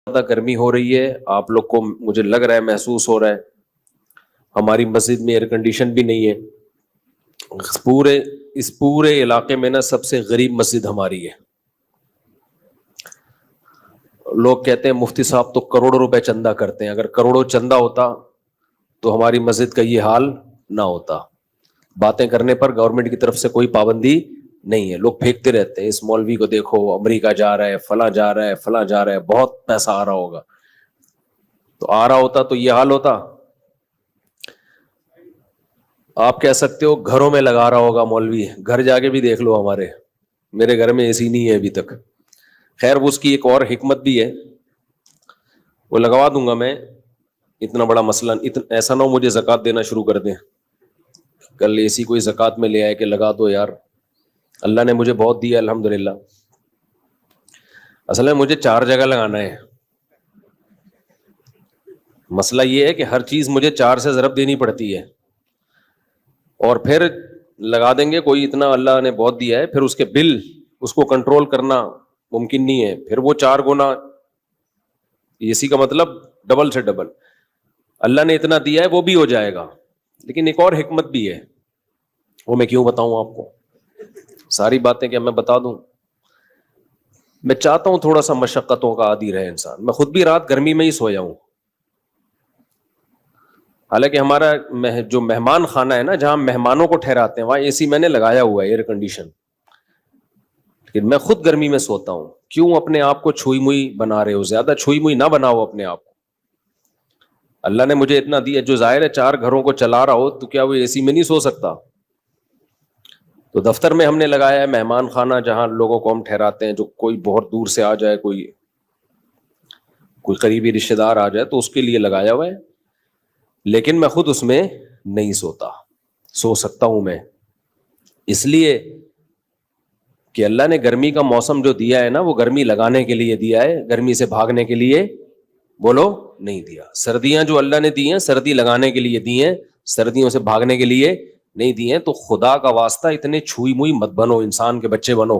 زیادہ گرمی ہو رہی ہے, آپ لوگ کو مجھے لگ رہا ہے محسوس ہو رہا ہے. ہماری مسجد میں ایئر کنڈیشن بھی نہیں ہے. اس پورے علاقے میں نا سب سے غریب مسجد ہماری ہے. لوگ کہتے ہیں مفتی صاحب تو کروڑوں روپے چندہ کرتے ہیں, اگر کروڑوں چندہ ہوتا تو ہماری مسجد کا یہ حال نہ ہوتا. باتیں کرنے پر گورنمنٹ کی طرف سے کوئی پابندی نہیں ہے, لوگ پھینکتے رہتے ہیں اس مولوی کو دیکھو امریکہ جا رہا ہے, فلاں جا رہا ہے, فلاں جا رہا ہے, بہت پیسہ آ رہا ہوگا. تو آ رہا ہوتا تو یہ حال ہوتا. آپ کہہ سکتے ہو گھروں میں لگا رہا ہوگا مولوی, گھر جا کے بھی دیکھ لو ہمارے, میرے گھر میں اے سی نہیں ہے ابھی تک. خیر اس کی ایک اور حکمت بھی ہے, وہ لگوا دوں گا میں. اتنا بڑا مسئلہ ایسا نہ ہو مجھے زکوٰۃ دینا شروع کر دیں کل اے سی کوئی زکوٰۃ میں لے آئے کہ لگا دو یار. اللہ نے مجھے بہت دیا الحمدللہ. اصل میں مجھے 4 جگہ لگانا ہے. مسئلہ یہ ہے کہ ہر چیز مجھے 4 سے ضرب دینی پڑتی ہے, اور پھر لگا دیں گے کوئی اتنا اللہ نے بہت دیا ہے, پھر اس کے بل اس کو کنٹرول کرنا ممکن نہیں ہے, پھر وہ 4 گنا. اسی کا مطلب ڈبل سے ڈبل. اللہ نے اتنا دیا ہے وہ بھی ہو جائے گا, لیکن ایک اور حکمت بھی ہے, وہ میں کیوں بتاؤں آپ کو, ساری باتیں کیا میں بتا دوں. میں چاہتا ہوں تھوڑا سا مشقتوں کا عادی رہے انسان. میں خود بھی رات گرمی میں ہی سویا ہوں, حالانکہ ہمارا جو مہمان خانہ ہے نا جہاں مہمانوں کو ٹھہراتے ہیں وہاں اے سی میں نے لگایا ہوا ہے, ایئر کنڈیشن, لیکن میں خود گرمی میں سوتا ہوں. کیوں اپنے آپ کو چھوئی موئی بنا رہے ہو؟ زیادہ چھوئی موئی نہ بناؤ اپنے آپ کو. اللہ نے مجھے اتنا دیا, جو ظاہر ہے 4 گھروں کو چلا رہا ہو تو کیا وہ اے سی میں نہیں سو سکتا؟ تو دفتر میں ہم نے لگایا ہے مہمان خانہ, جہاں لوگوں کو ہم ٹھہراتے ہیں, جو کوئی بہت دور سے آ جائے, کوئی قریبی رشتے دار آ جائے تو اس کے لیے لگایا ہوا ہے. لیکن میں خود اس میں نہیں سوتا. سو سکتا ہوں میں اس لیے کہ اللہ نے گرمی کا موسم جو دیا ہے نا وہ گرمی لگانے کے لیے دیا ہے, گرمی سے بھاگنے کے لیے بولو نہیں دیا. سردیاں جو اللہ نے دی ہیں سردی لگانے کے لیے دی ہیں, سردیوں سے بھاگنے کے لیے نہیں دی ہیں. تو خدا کا واسطہ اتنے چھوئی موئی مت بنو, انسان کے بچے بنو.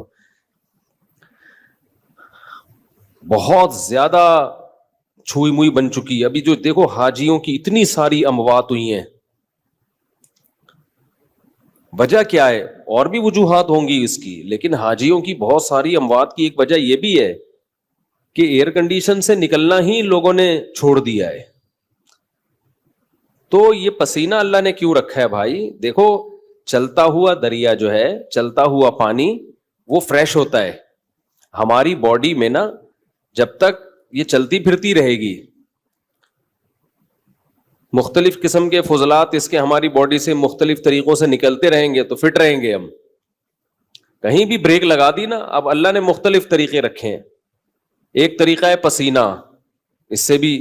بہت زیادہ چھوئی موئی بن چکی ہے. ابھی جو دیکھو حاجیوں کی اتنی ساری اموات ہوئی ہیں, وجہ کیا ہے؟ اور بھی وجوہات ہوں گی اس کی, لیکن حاجیوں کی بہت ساری اموات کی ایک وجہ یہ بھی ہے کہ ایئر کنڈیشن سے نکلنا ہی لوگوں نے چھوڑ دیا ہے. تو یہ پسینہ اللہ نے کیوں رکھا ہے بھائی؟ دیکھو چلتا ہوا دریا جو ہے, چلتا ہوا پانی, وہ فریش ہوتا ہے. ہماری باڈی میں نا جب تک یہ چلتی پھرتی رہے گی, مختلف قسم کے فضلات اس کے ہماری باڈی سے مختلف طریقوں سے نکلتے رہیں گے تو فٹ رہیں گے ہم. کہیں بھی بریک لگا دی نا, اب اللہ نے مختلف طریقے رکھے ہیں. ایک طریقہ ہے پسینہ, اس سے بھی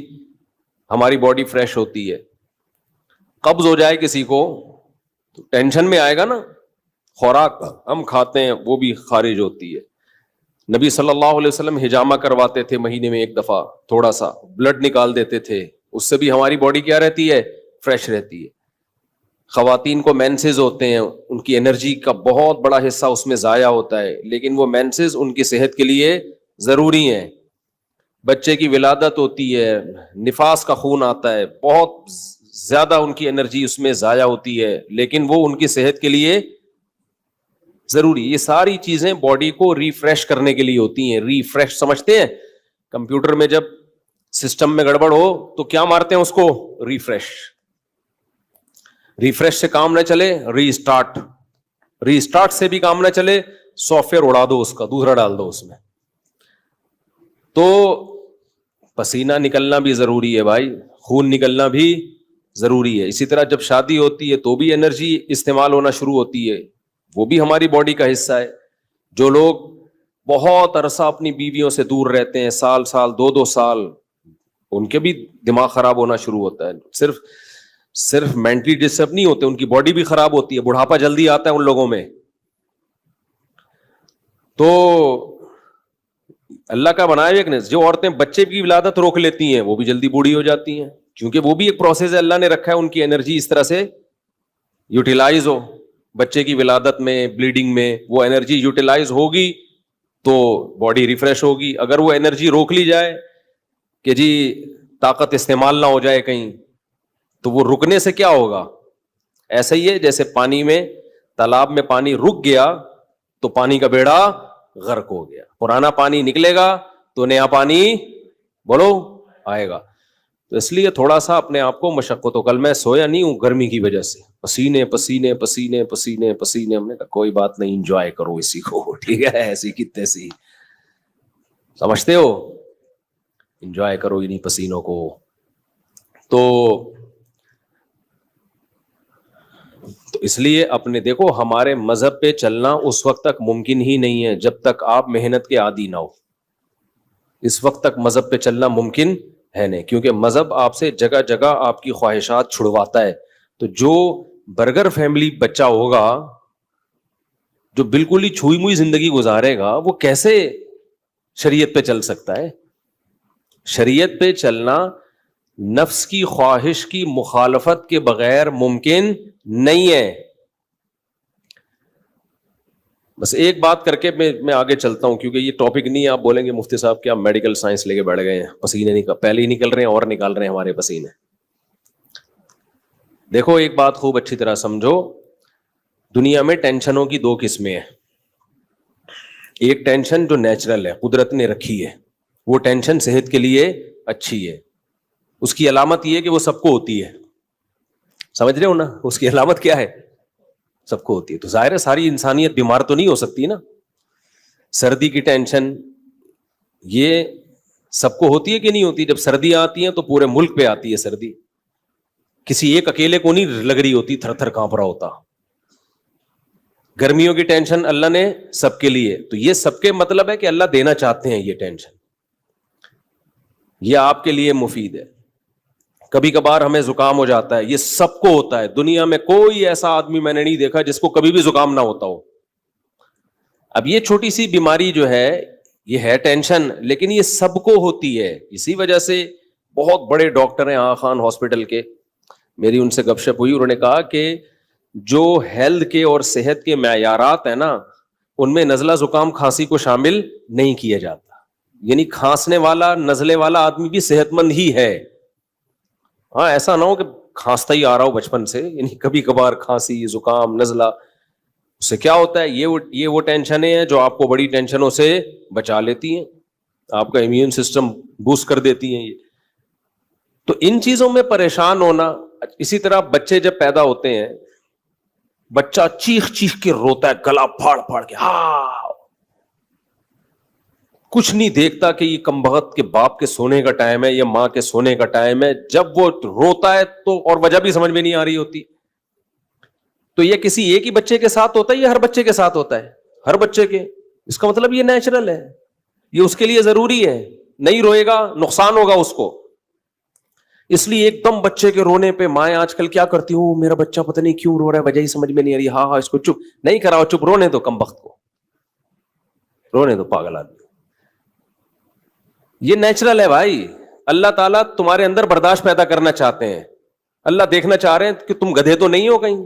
ہماری باڈی فریش ہوتی ہے. قبض ہو جائے کسی کو تو ٹینشن میں آئے گا نا, خوراک ہم کھاتے ہیں وہ بھی خارج ہوتی ہے. نبی صلی اللہ علیہ وسلم حجامہ کرواتے تھے مہینے میں ایک دفعہ, تھوڑا سا بلڈ نکال دیتے تھے, اس سے بھی ہماری باڈی کیا رہتی ہے؟ فریش رہتی ہے. خواتین کو مینسز ہوتے ہیں, ان کی انرجی کا بہت بڑا حصہ اس میں ضائع ہوتا ہے, لیکن وہ مینسز ان کی صحت کے لیے ضروری ہیں. بچے کی ولادت ہوتی ہے, نفاس کا خون آتا ہے, بہت زیادہ ان کی انرجی اس میں ضائع ہوتی ہے, لیکن وہ ان کی صحت کے لیے ضروری. یہ ساری چیزیں باڈی کو ریفریش کرنے کے لیے ہوتی ہیں. ریفریش سمجھتے ہیں؟ کمپیوٹر میں جب سسٹم میں گڑبڑ ہو تو کیا مارتے ہیں اس کو؟ ریفریش. ریفریش سے کام نہ چلے ری اسٹارٹ, ری اسٹارٹ سے بھی کام نہ چلے سافٹ ویئر اڑا دو, اس کا دوسرا ڈال دو اس میں. تو پسینہ نکلنا بھی ضروری ہے بھائی, خون نکلنا بھی ضروری ہے. اسی طرح جب شادی ہوتی ہے تو بھی انرجی استعمال ہونا شروع ہوتی ہے, وہ بھی ہماری باڈی کا حصہ ہے. جو لوگ بہت عرصہ اپنی بیویوں سے دور رہتے ہیں, سال 2 سال, ان کے بھی دماغ خراب ہونا شروع ہوتا ہے. صرف مینٹلی ڈسٹرب نہیں ہوتے, ان کی باڈی بھی خراب ہوتی ہے, بڑھاپا جلدی آتا ہے ان لوگوں میں. تو اللہ کا بنایا ایک نے, جو عورتیں بچے کی ولادت روک لیتی ہیں وہ بھی جلدی بوڑھی ہو جاتی ہیں, کیونکہ وہ بھی ایک پروسیس ہے اللہ نے رکھا ہے, ان کی انرجی اس طرح سے یوٹیلائز ہو. بچے کی ولادت میں, بلیڈنگ میں وہ انرجی یوٹیلائز ہوگی تو باڈی ریفریش ہوگی. اگر وہ انرجی روک لی جائے کہ جی طاقت استعمال نہ ہو جائے کہیں، تو وہ رکنے سے کیا ہوگا؟ ایسا ہی ہے جیسے پانی میں، تالاب میں پانی رک گیا تو پانی کا بیڑا غرق ہو گیا، پرانا پانی نکلے گا تو نیا پانی بولو آئے گا. تو اس لیے تھوڑا سا اپنے آپ کو مشقت ہو. کل میں سویا نہیں ہوں گرمی کی وجہ سے، پسینے پسینے پسینے پسینے پسینے. ہم نے کہا کوئی بات نہیں، انجوائے کرو اسی کو، ٹھیک ہے، ایسی کی تیسی، سمجھتے ہو، انجوائے کرو انہیں پسینوں کو. تو اس لیے اپنے دیکھو، ہمارے مذہب پہ چلنا اس وقت تک ممکن ہی نہیں ہے جب تک آپ محنت کے عادی نہ ہو. اس وقت تک مذہب پہ چلنا ممکن ہے نہیں، کیونکہ مذہب آپ سے جگہ جگہ آپ کی خواہشات چھڑواتا ہے. تو جو برگر فیملی بچہ ہوگا، جو بالکل ہی چھوئی موئی زندگی گزارے گا، وہ کیسے شریعت پہ چل سکتا ہے؟ شریعت پہ چلنا نفس کی خواہش کی مخالفت کے بغیر ممکن نہیں ہے. بس ایک بات کر کے میں آگے چلتا ہوں، کیونکہ یہ ٹاپک نہیں ہے. آپ بولیں گے مفتی صاحب کیا میڈیکل سائنس لے کے بیٹھ گئے ہیں، پسینے پہلے ہی نکل رہے ہیں اور نکال رہے ہیں ہمارے پسینے. دیکھو ایک بات خوب اچھی طرح سمجھو، دنیا میں ٹینشنوں کی دو قسمیں ہیں. ایک ٹینشن جو نیچرل ہے، قدرت نے رکھی ہے، وہ ٹینشن صحت کے لیے اچھی ہے. اس کی علامت یہ ہے کہ وہ سب کو ہوتی ہے. سمجھ رہے ہو نا؟ اس کی علامت کیا ہے؟ سب کو ہوتی ہے. تو ظاہر ہے ساری انسانیت بیمار تو نہیں ہو سکتی نا. سردی کی ٹینشن یہ سب کو ہوتی ہے کہ نہیں ہوتی؟ جب سردیاں آتی ہیں تو پورے ملک پہ آتی ہے سردی، کسی ایک اکیلے کو نہیں لگ رہی ہوتی، تھر تھر کانپ رہا ہوتا. گرمیوں کی ٹینشن اللہ نے سب کے لیے، تو یہ سب کے مطلب ہے کہ اللہ دینا چاہتے ہیں یہ ٹینشن، یہ آپ کے لیے مفید ہے. کبھی کبھار ہمیں زکام ہو جاتا ہے، یہ سب کو ہوتا ہے. دنیا میں کوئی ایسا آدمی میں نے نہیں دیکھا جس کو کبھی بھی زکام نہ ہوتا ہو. اب یہ چھوٹی سی بیماری جو ہے یہ ہے ٹینشن، لیکن یہ سب کو ہوتی ہے. اسی وجہ سے بہت بڑے ڈاکٹر ہیں آغا خان ہاسپٹل کے، میری ان سے گپ شپ ہوئی، انہوں نے کہا کہ جو ہیلتھ کے اور صحت کے معیارات ہیں نا، ان میں نزلہ زکام کھانسی کو شامل نہیں کیا جاتا. یعنی کھانسنے والا نزلے والا آدمی بھی صحت مند ہی ہے. ہاں ایسا نہ ہو کہ کھانستا ہی آ رہا ہو بچپن سے، یعنی کبھی کبھار کھانسی زکام نزلہ، اس سے کیا ہوتا ہے؟ یہ وہ ٹینشنیں ہیں جو آپ کو بڑی ٹینشنوں سے بچا لیتی ہیں، آپ کا امیون سسٹم بوسٹ کر دیتی ہیں. یہ تو ان چیزوں میں پریشان ہونا. اسی طرح بچے جب پیدا ہوتے ہیں، بچہ چیخ چیخ کے روتا ہے، گلا پھاڑ پھاڑ کے، کچھ نہیں دیکھتا کہ یہ کمبخت کے باپ کے سونے کا ٹائم ہے یا ماں کے سونے کا ٹائم ہے. جب وہ روتا ہے تو اور وجہ بھی سمجھ میں نہیں آ رہی ہوتی. تو یہ کسی ایک ہی بچے کے ساتھ ہوتا ہے یا ہر بچے کے ساتھ ہوتا ہے؟ ہر بچے کے. اس کا مطلب یہ نیچرل ہے، یہ اس کے لیے ضروری ہے. نہیں روئے گا نقصان ہوگا اس کو. اس لیے ایک دم بچے کے رونے پہ مائیں آج کل کیا کرتی ہوں، میرا بچہ پتہ نہیں کیوں رو رہا ہے، وجہ ہی سمجھ میں نہیں آ رہی، ہاں اس کو چپ نہیں کراؤ، چپ رونے دو کمبخت کو، رونے دو پاگل آدمی. یہ نیچرل ہے بھائی. اللہ تعالیٰ تمہارے اندر برداشت پیدا کرنا چاہتے ہیں. اللہ دیکھنا چاہ رہے ہیں کہ تم گدھے تو نہیں ہو کہیں.